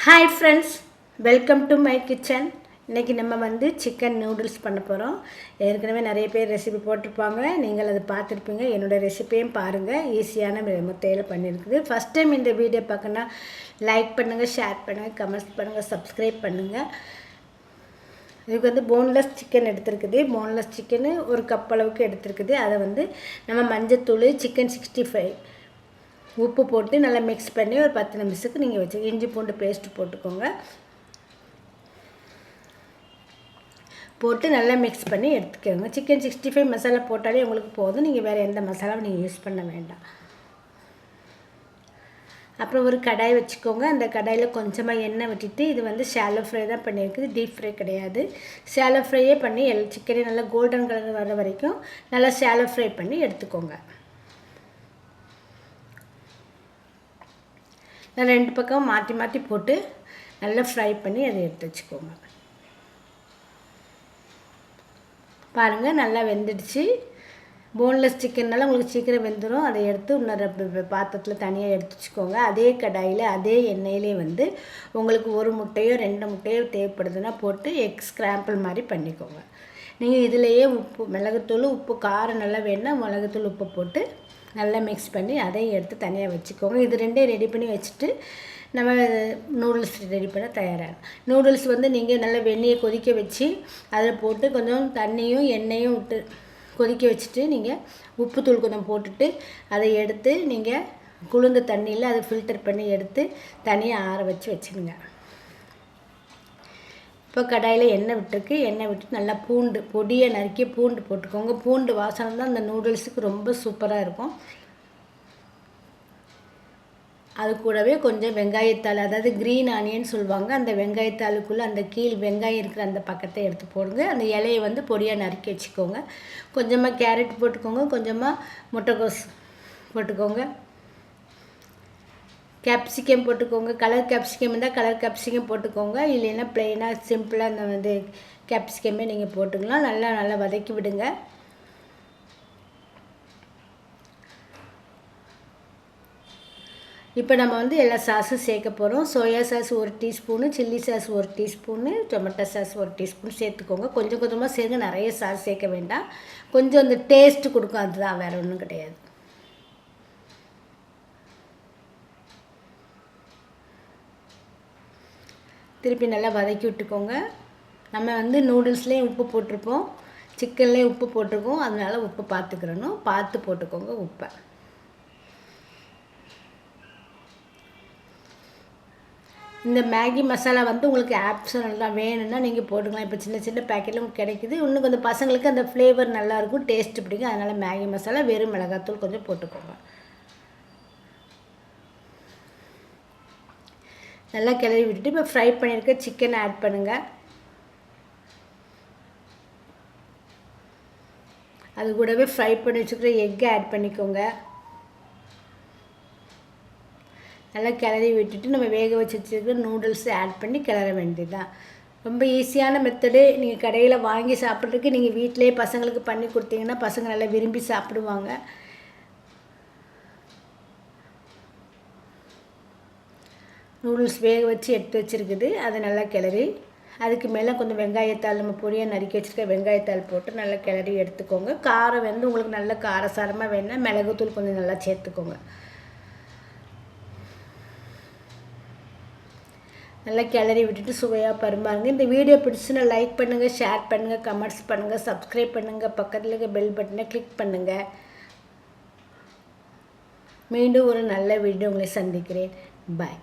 Hi friends, welcome to my kitchen. இன்றைக்கி நம்ம வந்து சிக்கன் நூடுல்ஸ் பண்ண போகிறோம். ஏற்கனவே நிறைய பேர் ரெசிபி போட்டிருப்பாங்க, நீங்கள் அதை பார்த்துருப்பீங்க. என்னோடய ரெசிபியும் பாருங்கள், ஈஸியான முறையில் பண்ணியிருக்குது. ஃபஸ்ட் டைம் இந்த வீடியோ பார்க்கணுன்னா லைக் பண்ணுங்கள், ஷேர் பண்ணுங்கள், கமெண்ட்ஸ் பண்ணுங்கள், சப்ஸ்கிரைப் பண்ணுங்கள். இதுக்கு வந்து போன்லெஸ் சிக்கன் எடுத்துருக்குது. போன்லெஸ் சிக்கனு ஒரு கப் அளவுக்கு எடுத்துருக்குது. அதை வந்து நம்ம மஞ்சத்தூள், சிக்கன் 65 உப்பு போட்டு நல்லா மிக்ஸ் பண்ணி ஒரு 10 நிமிஷத்துக்கு நீங்கள் வச்சு இஞ்சி பூண்டு பேஸ்ட்டு போட்டுக்கோங்க. போட்டு நல்லா மிக்ஸ் பண்ணி எடுத்துக்கோங்க. சிக்கன் 65 மசாலா போட்டாலே உங்களுக்கு போதும். நீங்கள் வேறு எந்த மசாலாவும் நீங்கள் யூஸ் பண்ண வேண்டாம். அப்புறம் ஒரு கடாய் வச்சுக்கோங்க. அந்த கடாயில் கொஞ்சமாக எண்ணெய் விட்டுட்டு, இது வந்து ஷாலோ ஃப்ரை தான் பண்ணியிருக்குது, டீப் ஃப்ரை கிடையாது. ஷாலோ ஃப்ரையே பண்ணி சிக்கனே நல்லா கோல்டன் கலர் வர வரைக்கும் நல்லா ஷாலோ ஃப்ரை பண்ணி எடுத்துக்கோங்க. நான் 2 பக்கம் மாற்றி மாற்றி போட்டு நல்லா ஃப்ரை பண்ணி அதை எடுத்து வச்சுக்கோங்க. பாருங்கள், நல்லா வெந்துடுச்சு. போன்லெஸ் சிக்கன்னால உங்களுக்கு சீக்கிரம் வெந்துடும். அதை எடுத்து இன்னொரு பாத்திரத்தில் தனியாக எடுத்து வச்சுக்கோங்க. அதே கடாயில் அதே எண்ணெயிலே வந்து உங்களுக்கு 1 முட்டையோ 2 முட்டையோ தேவைப்படுதுன்னா போட்டு எக் ஸ்க்ராம்பிள் மாதிரி பண்ணிக்கோங்க. நீங்கள் இதிலையே உப்பு, மிளகுத்தூள், உப்பு, காரம் நல்லா வேணுன்னா மிளகுத்தூள், உப்பு போட்டு நல்லா மிக்ஸ் பண்ணி அதையும் எடுத்து தனியாக வச்சுக்கோங்க. இது ரெண்டையும் ரெடி பண்ணி வச்சுட்டு நம்ம நூடுல்ஸ் ரெடி பண்ண தயாராகும். நூடுல்ஸ் வந்து நீங்கள் நல்லா வெந்நியை கொதிக்க வச்சு அதில் போட்டு கொஞ்சம் தண்ணியும் எண்ணெயும் விட்டு கொதிக்க வச்சுட்டு நீங்கள் உப்புத்தூள் கொஞ்சம் போட்டுட்டு அதை எடுத்து நீங்கள் குளிர்ந்த தண்ணியில் அதை ஃபில்டர் பண்ணி எடுத்து தனியாக ஆற வச்சு வச்சுடுங்க. இப்போ கடாயில் எண்ணெய் விட்டுருக்கு. எண்ணெய் விட்டு நல்லா பூண்டு பொடியை நறுக்கி பூண்டு போட்டுக்கோங்க. பூண்டு வாசனை தான் அந்த நூடுல்ஸுக்கு ரொம்ப சூப்பராக இருக்கும். அது கூடவே கொஞ்சம் வெங்காயத்தாள், அதாவது க்ரீன் ஆனியன் சொல்லுவாங்க, அந்த வெங்காயத்தாளுக்குள்ளே அந்த கீழ் வெங்காயம் இருக்கிற அந்த பக்கத்தை எடுத்து போடுங்க. அந்த இலையை வந்து பொடியாக நறுக்கி வச்சுக்கோங்க. கொஞ்சமாக கேரட் போட்டுக்கோங்க, கொஞ்சமாக முட்டைக்கோஸ் போட்டுக்கோங்க, கேப்சிகம் போட்டுக்கோங்க. கலர் கேப்சிகம் இருந்தால் கலர் கேப்சிகம் போட்டுக்கோங்க. இல்லைன்னா ப்ளெயினாக சிம்பிளாக அந்த வந்து கேப்சிகமே நீங்கள் போட்டுக்கலாம். நல்லா வதக்கி விடுங்க. இப்போ நம்ம வந்து எல்லா சாஸும் சேர்க்க போகிறோம். Soya sauce 1 teaspoon, chilli sauce 1 teaspoon, tomato sauce 1 teaspoon சேர்த்துக்கோங்க. கொஞ்சம் கொஞ்சமாக சேர்ந்து நிறைய சாஸ் சேர்க்க வேண்டாம். கொஞ்சம் அந்த டேஸ்ட்டு கொடுக்கும், அதுதான், வேறு ஒன்றும் கிடையாது. திருப்பி நல்லா வதக்கி விட்டுக்கோங்க. நம்ம வந்து நூடுல்ஸ்லேயும் உப்பு போட்டிருப்போம், சிக்கன்லேயும் உப்பு போட்டிருக்கோம். அதனால் உப்பு பார்த்துக்கிறணும், பார்த்து போட்டுக்கோங்க உப்பை. இந்த மேகி மசாலா வந்து உங்களுக்கு ஆப்ஷனல் தான், வேணும்னா நீங்கள் போட்டுக்கலாம். இப்போ சின்ன சின்ன பேக்கெட்டில் உங்களுக்கு கிடைக்குது. இன்னும் கொஞ்சம் பசங்களுக்கு அந்த ஃப்ளேவர் நல்லாயிருக்கும், டேஸ்ட்டு பிடிக்கும். அதனால் மேகி மசாலா வெறும் மிளகாத்தூள் கொஞ்சம் போட்டுக்கோங்க. நல்லா கிளறி விட்டுட்டு இப்போ ஃப்ரை பண்ணியிருக்க சிக்கன் ஆட் பண்ணுங்கள். அது கூடவே ஃப்ரை பண்ணி வச்சுக்கிற எக்கை ஆட் பண்ணிக்கோங்க. நல்லா கிளறி விட்டுட்டு நம்ம வேக வச்சு வச்சுருக்க நூடுல்ஸை ஆட் பண்ணி கிளற வேண்டியதுதான். ரொம்ப ஈஸியான மெத்தடு. நீங்கள் கடையில் வாங்கி சாப்பிட்றதுக்கு நீங்கள் வீட்டிலே பசங்களுக்கு பண்ணி கொடுத்தீங்கன்னா பசங்க நல்லா விரும்பி சாப்பிடுவாங்க. நூடுல்ஸ் வேக வச்சு எடுத்து வச்சுருக்குது. அதை நல்லா கிளறி அதுக்கு மேலே கொஞ்சம் வெங்காயத்தாள், நம்ம பொடியாக நறுக்கி வச்சுருக்க வெங்காயத்தாள் போட்டு நல்லா கிளறி எடுத்துக்கோங்க. காரம் வந்து உங்களுக்கு நல்ல காரசாரமாக வேணுன்னா மிளகுத்தூள் கொஞ்சம் நல்லா சேர்த்துக்கோங்க. நல்லா கிளறி விட்டுட்டு சுவையாக பரிமாறுங்க. இந்த வீடியோ பிடிச்சுன்னா லைக் பண்ணுங்கள், ஷேர் பண்ணுங்கள், கமெண்ட்ஸ் பண்ணுங்கள், சப்ஸ்கிரைப் பண்ணுங்கள், பக்கத்தில் இருக்க பெல் பட்டனை கிளிக் பண்ணுங்கள். மீண்டும் ஒரு நல்ல வீடியோ உங்களை சந்திக்கிறேன். பாய்.